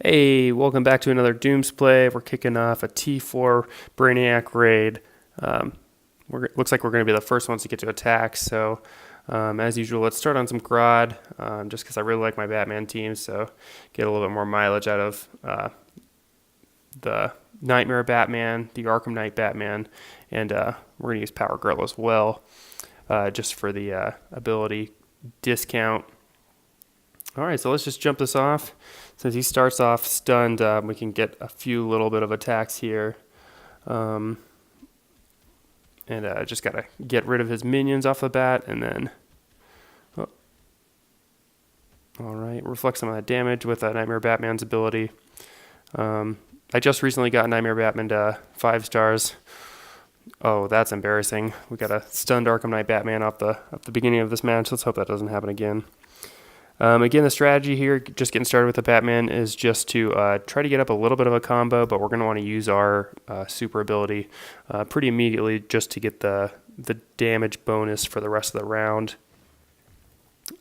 Hey, welcome back to another Dooms play. We're kicking off a T4 Brainiac raid. Um, looks like we're going to be the first ones to get to attack. So, as usual, let's start on some Grodd, just because I really like my Batman team. So, get a little bit more mileage out of the Nightmare Batman, the Arkham Knight Batman, and we're going to use Power Girl as well, just for the ability discount. All right, so let's just jump this off. Since he starts off stunned, we can get a few little bit of attacks here. Um, and just got to get rid of his minions off the bat, and then... Oh, all right, reflect some of that damage with Nightmare Batman's ability. I just recently got Nightmare Batman to 5 stars. Oh, that's embarrassing. We got a stunned Arkham Knight Batman off the beginning of this match. Let's hope that doesn't happen again. Again, the strategy here, just getting started with the Batman, is just to try to get up a little bit of a combo, but we're going to want to use our super ability pretty immediately just to get the damage bonus for the rest of the round.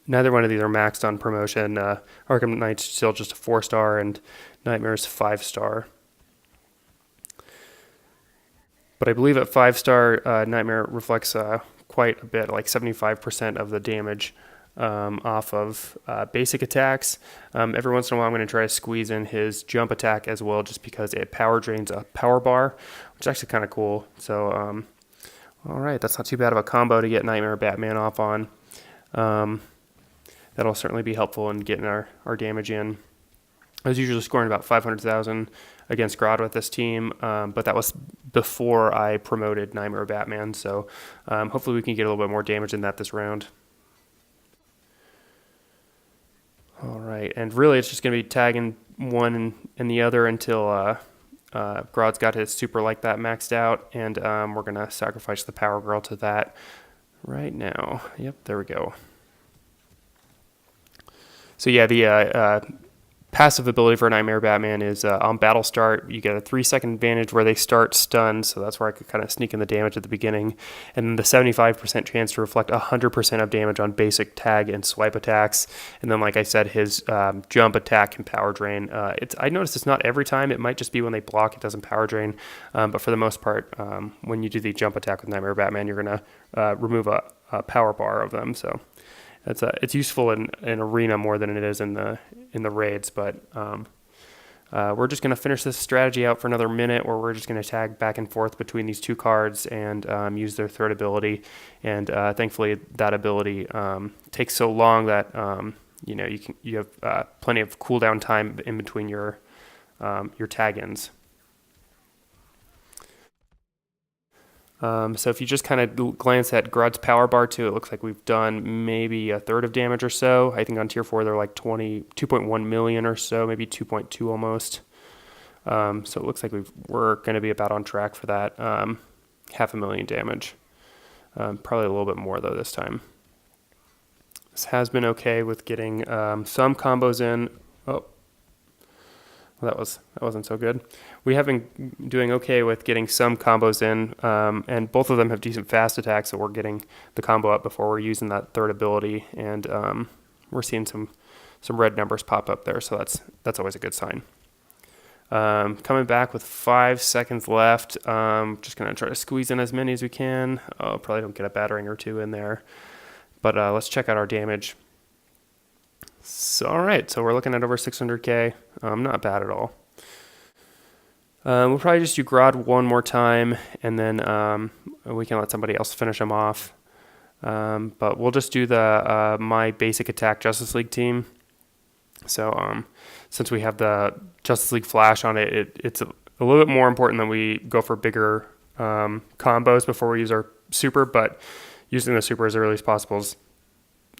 Neither one of these are maxed on promotion. Arkham Knight's still just a 4-star, and Nightmare's 5-star. But I believe at 5-star, Nightmare reflects quite a bit, like 75% of the damage off of basic attacks. Every once in a while I'm going to try to squeeze in his jump attack as well, just because it power drains a power bar, which is actually kind of cool. So alright, that's not too bad of a combo to get Nightmare Batman off on. That'll certainly be helpful in getting our damage in. I was usually scoring about 500,000 against Grodd with this team, but that was before I promoted Nightmare Batman, so hopefully we can get a little bit more damage than that this round. All right, and really it's just going to be tagging one and the other until Grodd's got his super like that maxed out, and we're going to sacrifice the Power Girl to that right now. Yep, there we go. So yeah, the passive ability for Nightmare Batman is on battle start, you get a 3-second advantage where they start stunned, so that's where I could kind of sneak in the damage at the beginning. And then the 75% chance to reflect 100% of damage on basic tag and swipe attacks. And then, like I said, his jump attack and power drain. I noticed it's not every time. It might just be when they block, it doesn't power drain. But for the most part, when you do the jump attack with Nightmare Batman, you're going to remove a power bar of them. So it's useful in arena more than it is in the raids, but we're just going to finish this strategy out for another minute, where we're just going to tag back and forth between these two cards and use their third ability. And thankfully, that ability takes so long that you have plenty of cooldown time in between your tag-ins. So if you just kind of glance at Grodd's power bar too, it looks like we've done maybe a third of damage or so. I think on tier 4 they're like 2.1 million or so, maybe 2.2 almost. So it looks like we're going to be about on track for that 500,000 damage. Probably a little bit more though this time. This has been okay with getting some combos in. Oh. Well, that wasn't so good. We have been doing okay with getting some combos in, and both of them have decent fast attacks, so we're getting the combo up before we're using that third ability, and we're seeing some red numbers pop up there, so that's always a good sign. Coming back with 5 seconds left, just going to try to squeeze in as many as we can. Oh, probably don't get a battering or two in there, but let's check out our damage. So, all right, so we're looking at over 600k. Not bad at all. We'll probably just do Grodd one more time, and then we can let somebody else finish him off. But we'll just do the my basic attack Justice League team. So since we have the Justice League Flash on it, it's a little bit more important that we go for bigger combos before we use our super, but using the super as early as possible is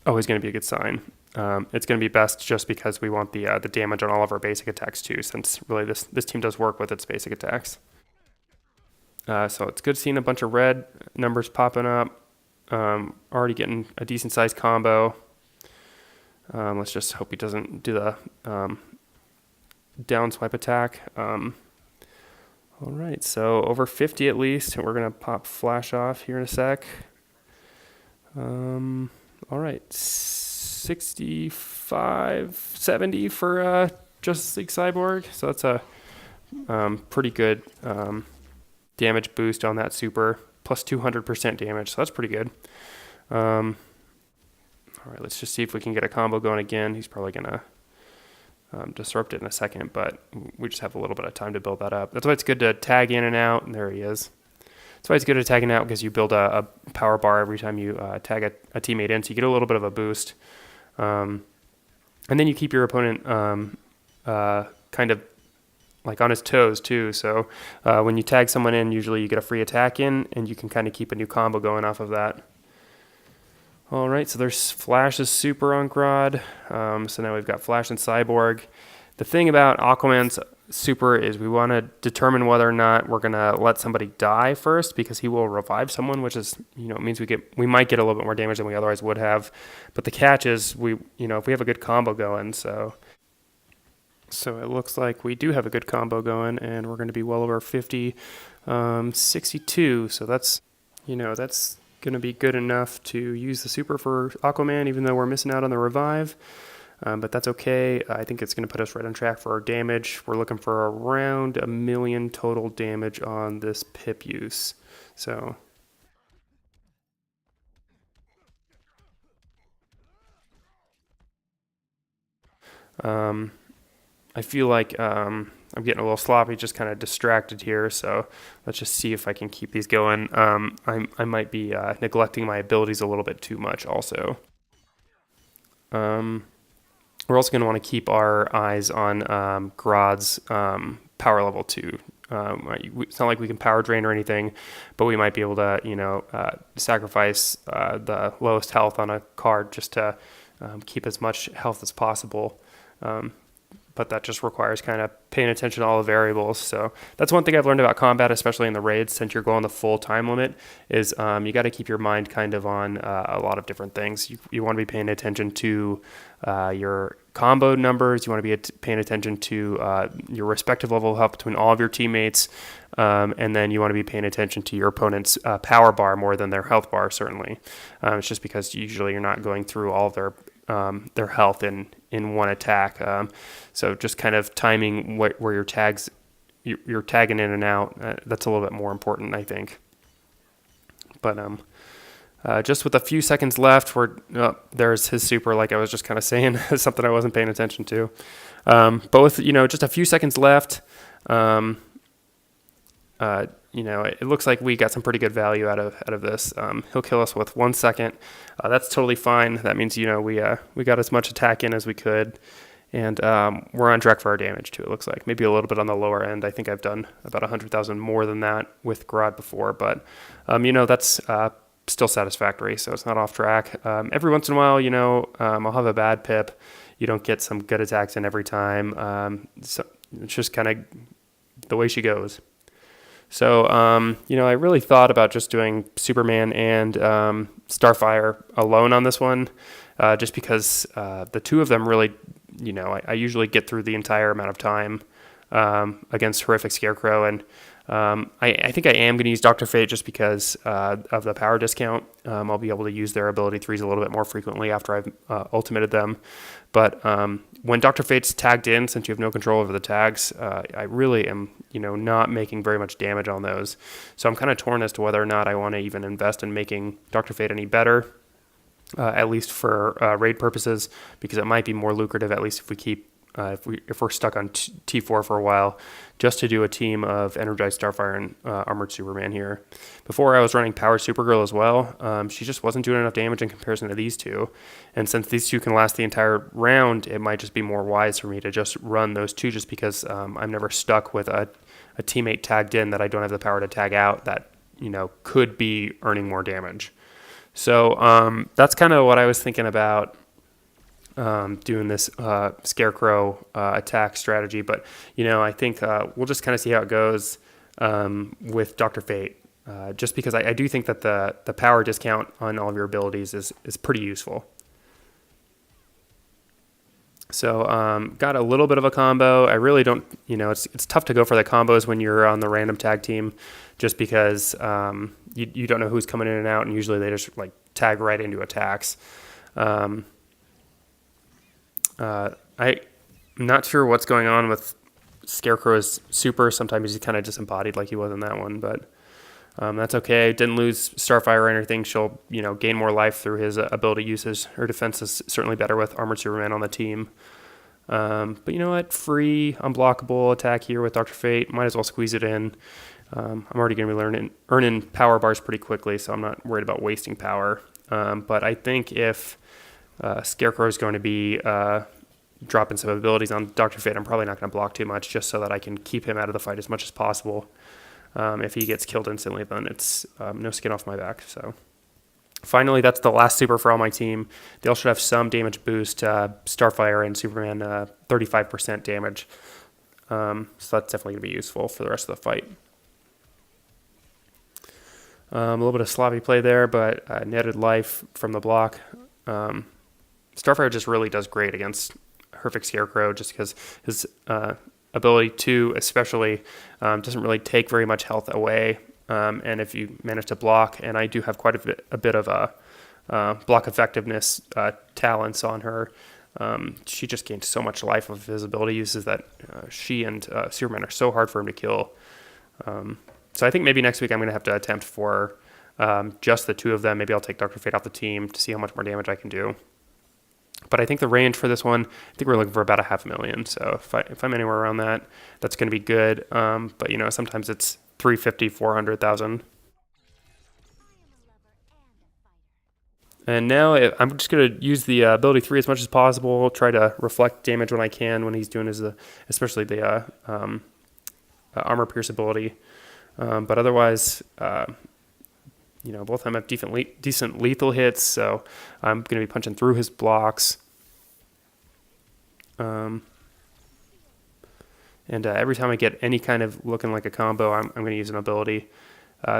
always going to be a good sign. It's going to be best just because we want the damage on all of our basic attacks too, since really this team does work with its basic attacks. So it's good seeing a bunch of red numbers popping up. Already getting a decent sized combo. Let's just hope he doesn't do the down swipe attack. All right, so over 50 at least. We're going to pop Flash off here in a sec. All right, 65, 70 for Justice League Cyborg. So that's a pretty good damage boost on that super, plus 200% damage. So that's pretty good. All right, let's just see if we can get a combo going again. He's probably going to disrupt it in a second, but we just have a little bit of time to build that up. That's why it's good to tag in and out. And there he is. That's why it's good at tagging out, because you build a power bar every time you tag a teammate in, so you get a little bit of a boost. And then you keep your opponent kind of like on his toes too. So when you tag someone in, usually you get a free attack in, and you can kind of keep a new combo going off of that. All right, so there's Flash's super on Grodd. So now we've got Flash and Cyborg. The thing about Aquaman's super is we want to determine whether or not we're going to let somebody die first, because he will revive someone, which is, it means we might get a little bit more damage than we otherwise would have. But the catch is if we have a good combo going, so it looks like we do have a good combo going, and we're going to be well over 50, 62. So that's going to be good enough to use the super for Aquaman, even though we're missing out on the revive. But that's okay. I think it's going to put us right on track for our damage. We're looking for around 1 million total damage on this pip use. So I feel like I'm getting a little sloppy, just kind of distracted here. So let's just see if I can keep these going. I might be neglecting my abilities a little bit too much also. We're also going to want to keep our eyes on Grodd's power level 2. It's not like we can power drain or anything, but we might be able to, sacrifice the lowest health on a card just to keep as much health as possible. But that just requires kind of paying attention to all the variables. So that's one thing I've learned about combat, especially in the raids, since you're going the full time limit, is you got to keep your mind kind of on a lot of different things. You want to be paying attention to your combo numbers. You want to be paying attention to your respective level of health between all of your teammates. And then you want to be paying attention to your opponent's power bar more than their health bar, certainly. It's just because usually you're not going through all of their health in one attack. So just kind of timing where your tags, you're tagging in and out, that's a little bit more important, I think. But just with a few seconds left, there's his super, like I was just kind of saying, something I wasn't paying attention to. But with, just a few seconds left, it looks like we got some pretty good value out of this. He'll kill us with 1 second. That's totally fine. That means, we got as much attack in as we could. And we're on track for our damage, too, it looks like. Maybe a little bit on the lower end. I think I've done about 100,000 more than that with Grodd before. But, that's still satisfactory, so it's not off track. Every once in a while, I'll have a bad pip. You don't get some good attacks in every time. So it's just kind of the way she goes. So, I really thought about just doing Superman and Starfire alone on this one, just because the two of them really, I usually get through the entire amount of time against Horrific Scarecrow. And I think I am going to use Dr. Fate just because of the power discount. I'll be able to use their ability 3s a little bit more frequently after I've ultimated them. But when Dr. Fate's tagged in, since you have no control over the tags, I really am, not making very much damage on those. So I'm kind of torn as to whether or not I want to even invest in making Dr. Fate any better, at least for raid purposes, because it might be more lucrative, at least if we keep if we're stuck on T4 for a while, just to do a team of Energized Starfire and Armored Superman here. Before I was running Powered Supergirl as well. She just wasn't doing enough damage in comparison to these two. And since these two can last the entire round, it might just be more wise for me to just run those two, just because I'm never stuck with a teammate tagged in that I don't have the power to tag out that, could be earning more damage. So that's kind of what I was thinking about doing this Scarecrow attack strategy. But, I think we'll just kind of see how it goes with Dr. Fate, just because I do think that the power discount on all of your abilities is pretty useful. So got a little bit of a combo. I really don't, it's tough to go for the combos when you're on the random tag team, just because you don't know who's coming in and out, and usually they just tag right into attacks. I'm not sure what's going on with Scarecrow's super. Sometimes he's kind of disembodied like he was in that one, but that's okay. Didn't lose Starfire or anything. She'll, gain more life through his ability uses. Her defense is certainly better with Armored Superman on the team. But you know what? Free, unblockable attack here with Dr. Fate. Might as well squeeze it in. I'm already going to be earning power bars pretty quickly, so I'm not worried about wasting power. But I think if Scarecrow is going to be dropping some abilities on Dr. Fate, I'm probably not going to block too much just so that I can keep him out of the fight as much as possible. If he gets killed instantly, then it's no skin off my back. So finally, that's the last super for all my team. They all should have some damage boost. Starfire and Superman 35% damage. So that's definitely going to be useful for the rest of the fight. A little bit of sloppy play there, but netted life from the block. Starfire just really does great against Perfect Scarecrow just because his ability 2 especially doesn't really take very much health away. And if you manage to block, and I do have quite a bit of block effectiveness talents on her, she just gains so much life of his ability uses that she and Superman are so hard for him to kill. So I think maybe next week I'm going to have to attempt for just the two of them. Maybe I'll take Dr. Fate off the team to see how much more damage I can do. But I think the range for this one, I think we're looking for about 500,000. So if I'm anywhere around that, that's going to be good. But sometimes it's 350, 400,000. And now I'm just going to use the ability 3 as much as possible. Try to reflect damage when I can when he's doing especially the armor pierce ability. But otherwise, both of them have decent lethal hits, so I'm going to be punching through his blocks. And every time I get any kind of looking like a combo, I'm going to use an ability.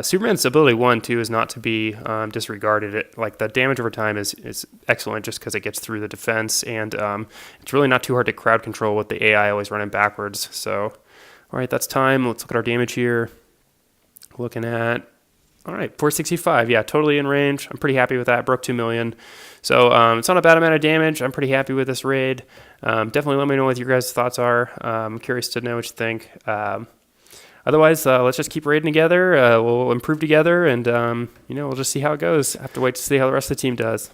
Superman's ability 1, too, is not to be disregarded. Like the damage over time is excellent just because it gets through the defense, and it's really not too hard to crowd control with the AI always running backwards. So, all right, that's time. Let's look at our damage here. Looking at, all right, 465. Yeah, totally in range. I'm pretty happy with that. Broke 2 million. So it's not a bad amount of damage. I'm pretty happy with this raid. Definitely let me know what your guys' thoughts are. I'm curious to know what you think. Otherwise, let's just keep raiding together. We'll improve together, and we'll just see how it goes. I have to wait to see how the rest of the team does.